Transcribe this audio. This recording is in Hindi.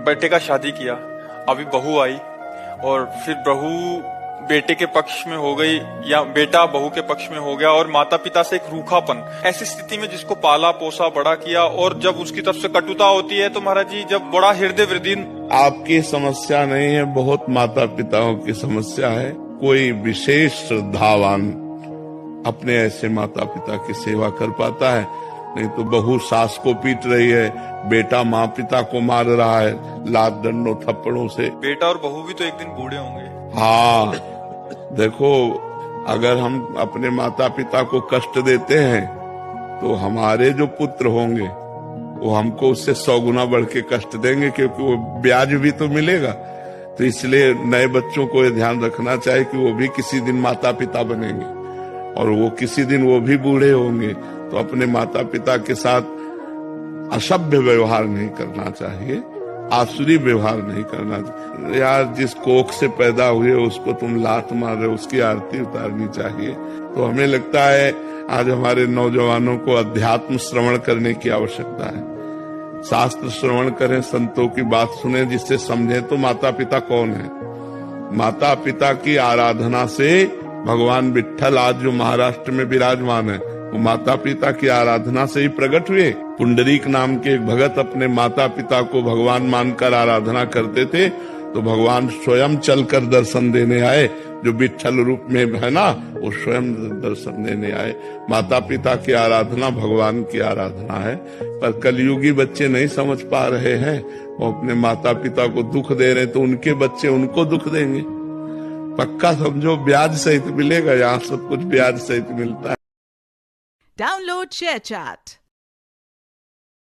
बेटे का शादी किया, अभी बहू आई और फिर बहू बेटे के पक्ष में हो गई या बेटा बहू के पक्ष में हो गया और माता पिता से एक रूखापन, ऐसी स्थिति में जिसको पाला पोसा बड़ा किया और जब उसकी तरफ से कटुता होती है तो महाराज जी जब बड़ा हृदय वृदीन। आपकी समस्या नहीं है, बहुत माता पिताओं की समस्या है। कोई विशेष श्रद्धावान अपने ऐसे माता पिता की सेवा कर पाता है, नहीं तो बहू सास को पीट रही है, बेटा माँ पिता को मार रहा है लात डंडों थप्पड़ों से। बेटा और बहू भी तो एक दिन बूढ़े होंगे। हाँ, देखो, अगर हम अपने माता पिता को कष्ट देते हैं तो हमारे जो पुत्र होंगे वो हमको उससे 100 गुना बढ़ के कष्ट देंगे, क्योंकि वो ब्याज भी तो मिलेगा। तो इसलिए नए बच्चों को ये ध्यान रखना चाहिए कि वो भी किसी दिन माता पिता बनेंगे और वो किसी दिन वो भी बूढ़े होंगे। तो अपने माता पिता के साथ असभ्य व्यवहार नहीं करना चाहिए, आसुरी व्यवहार नहीं करना चाहिए। यार, जिस कोख से पैदा हुए उसको तुम लात मार रहे हो, उसकी आरती उतारनी चाहिए। तो हमें लगता है आज हमारे नौजवानों को अध्यात्म श्रवण करने की आवश्यकता है। शास्त्र श्रवण करें, संतों की बात सुने, जिससे समझें तो माता पिता कौन है। माता पिता की आराधना से भगवान विट्ठल आज जो महाराष्ट्र में विराजमान है वो माता पिता की आराधना से ही प्रकट हुए। पुंडरीक नाम के एक भगत अपने माता पिता को भगवान मानकर आराधना करते थे, तो भगवान स्वयं चलकर दर्शन देने आए। जो विट्ठल रूप में है ना, वो स्वयं दर्शन देने आए। माता पिता की आराधना भगवान की आराधना है। पर कलयुगी बच्चे नहीं समझ पा रहे हैं, वो अपने माता पिता को दुख दे रहे, तो उनके बच्चे उनको दुख देंगे। पक्का समझो, ब्याज सहित मिलेगा। यहाँ सब कुछ ब्याज सहित मिलता है। Download ShareChat.